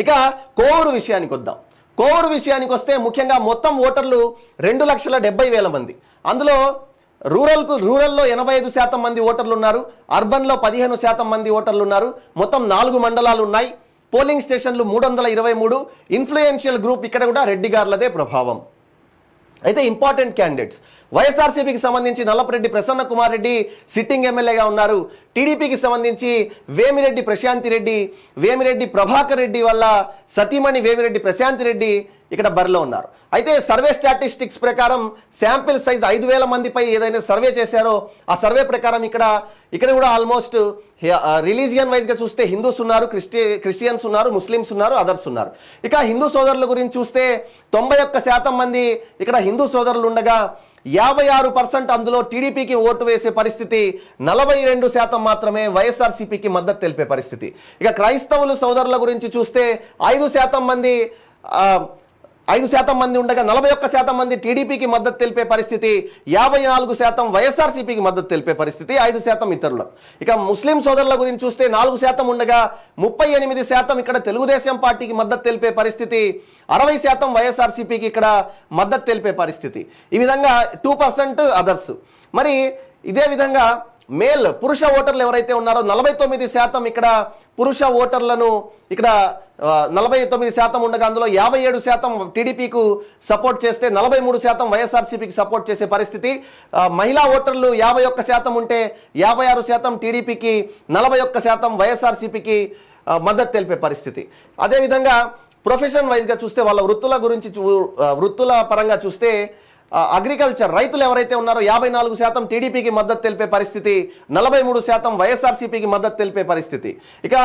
ఇక కోవూరు విషయానికి వద్దాం. కోవూరు విషయానికి వస్తే ముఖ్యంగా మొత్తం ఓటర్లు 2,70,000 మంది. అందులో రూరల్లో 85% మంది ఓటర్లు ఉన్నారు, అర్బన్లో 15% మంది ఓటర్లు ఉన్నారు. మొత్తం 4 మండలాలు ఉన్నాయి. పోలింగ్ స్టేషన్లు 323. ఇన్ఫ్లుయెన్షియల్ గ్రూప్ ఇక్కడ కూడా రెడ్డి గార్లదే ప్రభావం. అయితే ఇంపార్టెంట్ క్యాండిడేట్స్ వైఎస్ఆర్సీపీకి సంబంధించి నల్లపరెడ్డి ప్రసన్న కుమార్ రెడ్డి సిట్టింగ్ ఎమ్మెల్యేగా ఉన్నారు. టీడీపీకి సంబంధించి వేమిరెడ్డి ప్రశాంతి రెడ్డి, వేమిరెడ్డి ప్రభాకర్ రెడ్డి వల్ల సతీమణి వేమిరెడ్డి ప్రశాంతి రెడ్డి ఇక్కడ బరిలో ఉన్నారు. అయితే సర్వే స్టాటిస్టిక్స్ ప్రకారం శాంపిల్ సైజ్ 5,000 మందిపై ఏదైనా సర్వే చేశారో ఆ సర్వే ప్రకారం ఇక్కడ కూడా ఆల్మోస్ట్ రిలీజియన్ వైజ్గా చూస్తే హిందూస్ ఉన్నారు, క్రిస్టియన్స్ ఉన్నారు, ముస్లిమ్స్ ఉన్నారు, అదర్స్ ఉన్నారు. ఇక హిందూ సోదరుల గురించి చూస్తే 91% మంది ఇక్కడ హిందూ సోదరులు ఉండగా 56% అందులో టీడీపీకి ఓటు వేసే పరిస్థితి, 42% మాత్రమే వైఎస్ఆర్సీపీకి మద్దతు తెలిపే పరిస్థితి. ఇక క్రైస్తవులు సోదరుల గురించి చూస్తే 5% మంది ఉండగా 41% మంది టీడీపీకి మద్దతు తెలిపే పరిస్థితి, 54% వైఎస్ఆర్సీపీకి మద్దతు తెలిపే పరిస్థితి, 5% ఇతరులకు. ఇక ముస్లిం సోదరుల గురించి చూస్తే 4% ఉండగా 38% ఇక్కడ తెలుగుదేశం పార్టీకి మద్దతు తెలిపే పరిస్థితి, 60% వైఎస్ఆర్సీపీకి ఇక్కడ మద్దతు తెలిపే పరిస్థితి. ఈ విధంగా 2% అదర్స్. మరి ఇదే విధంగా మేల్ పురుష ఓటర్లు ఎవరైతే ఉన్నారో 49% ఇక్కడ పురుష ఓటర్లను ఇక్కడ 49% ఉండగా అందులో 57% టీడీపీకు సపోర్ట్ చేస్తే 43% వైఎస్ఆర్సీపీకి సపోర్ట్ చేసే పరిస్థితి. మహిళా ఓటర్లు 51% ఉంటే 56% టీడీపీకి, 41% వైఎస్ఆర్సీపీకి మద్దతు తెలిపే పరిస్థితి. అదేవిధంగా ప్రొఫెషన్ వైజ్గా చూస్తే వాళ్ళ వృత్తుల పరంగా చూస్తే అగ్రికల్చర్ రైతులు ఎవరైతే ఉన్నారో 54% టీడీపీకి మద్దతు తెలిపే పరిస్థితి, 43% వైఎస్ఆర్సీపీకి మద్దతు తెలిపే పరిస్థితి. ఇక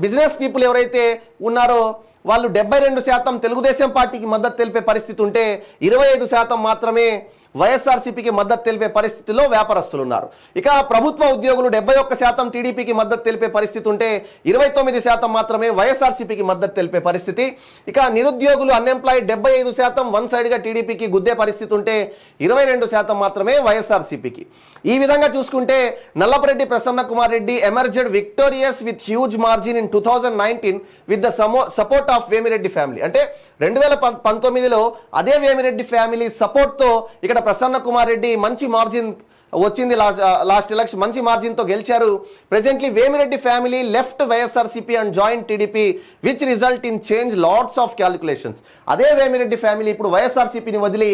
బిజినెస్ పీపుల్ ఎవరైతే ఉన్నారో వాళ్ళు 72% తెలుగుదేశం పార్టీకి మద్దతు తెలిపే పరిస్థితి ఉంటే 25% మాత్రమే వైఎస్ఆర్సీపీకి మద్దతు తెలిపే పరిస్థితిలో వ్యాపారస్తులు ఉన్నారు. ఇక ప్రభుత్వ ఉద్యోగులు 71% టీడీపీకి మద్దతు తెలిపే పరిస్థితి ఉంటే 29% మాత్రమే వైఎస్ఆర్సీపీకి మద్దతు తెలిపే పరిస్థితి. ఇక నిరుద్యోగులు అన్ఎంప్లాయిడ్ 75% వన్ సైడ్గా టీడీపీకి గుద్దే పరిస్థితి ఉంటే 22% మాత్రమే వైఎస్ఆర్సీపీకి. ఈ విధంగా చూసుకుంటే Nallapareddy Prasanna Kumar Reddy emerged victorious with huge margin in 2019 with the support of Vemireddy family. అంటే 2019లో అదే వేమిరెడ్డి ఫ్యామిలీ సపోర్ట్తో ఇక్కడ ప్రసన్న కుమార్ రెడ్డి మంచి మార్జిన్ వచ్చింది. లాస్ట్ ఎలక్షన్ మంచి మార్జిన్తో గెలిచారు. Presently Vemireddy family left YSRCP and joint TDP which result in change lots of calculations. అదే వేమిరెడ్డి ఫ్యామిలీ ఇప్పుడు వైఎస్ఆర్సీపీని వదిలి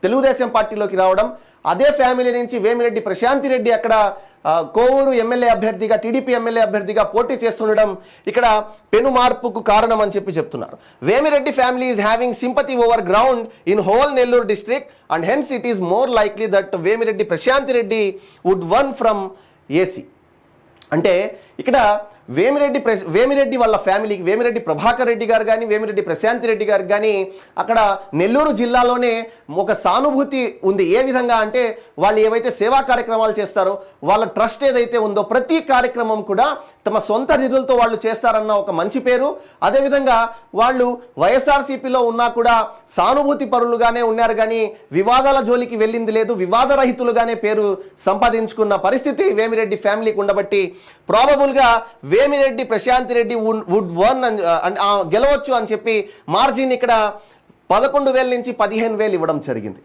తెలుగుదేశం పార్టీలోకి రావడం, అదే ఫ్యామిలీ నుంచి వేమిరెడ్డి ప్రశాంతి రెడ్డి అక్కడ కోవూరు ఎమ్మెల్యే అభ్యర్థిగా, టీడీపీ ఎమ్మెల్యే అభ్యర్థిగా పోటీ చేస్తుండడం ఇక్కడ పెను మార్పుకు కారణం అని చెప్తున్నారు. Vemireddy family is having sympathy over ground in whole Nellore district and hence it is more likely that Vemireddy Prashanti Reddy would won from AC. అంటే ఇక్కడ వేమిరెడ్డి వాళ్ళ ఫ్యామిలీకి, వేమిరెడ్డి ప్రభాకర్ రెడ్డి గారు కానీ, వేమిరెడ్డి ప్రశాంతి రెడ్డి గారు కానీ అక్కడ నెల్లూరు జిల్లాలోనే ఒక సానుభూతి ఉంది. ఏ విధంగా అంటే వాళ్ళు ఏవైతే సేవా కార్యక్రమాలు చేస్తారో, వాళ్ళ ట్రస్ట్ ఏదైతే ఉందో ప్రతి కార్యక్రమం కూడా తమ సొంత నిధులతో వాళ్ళు చేస్తారన్న ఒక మంచి పేరు. అదేవిధంగా వాళ్ళు వైఎస్ఆర్సీపీలో ఉన్నా కూడా సానుభూతి పరులుగానే ఉన్నారు కానీ వివాదాల జోలికి వెళ్ళింది లేదు, వివాదరహితులుగానే పేరు సంపాదించుకున్న పరిస్థితి వేమిరెడ్డి ఫ్యామిలీకి ఉండబట్టి ప్రాబబుల్గా వేమిరెడ్డి ప్రశాంతి రెడ్డి వుడ్ వన్ గెలవచ్చు అని చెప్పి మార్జిన్ ఇక్కడ 11,000 నుంచి 15,000 ఇవ్వడం జరిగింది.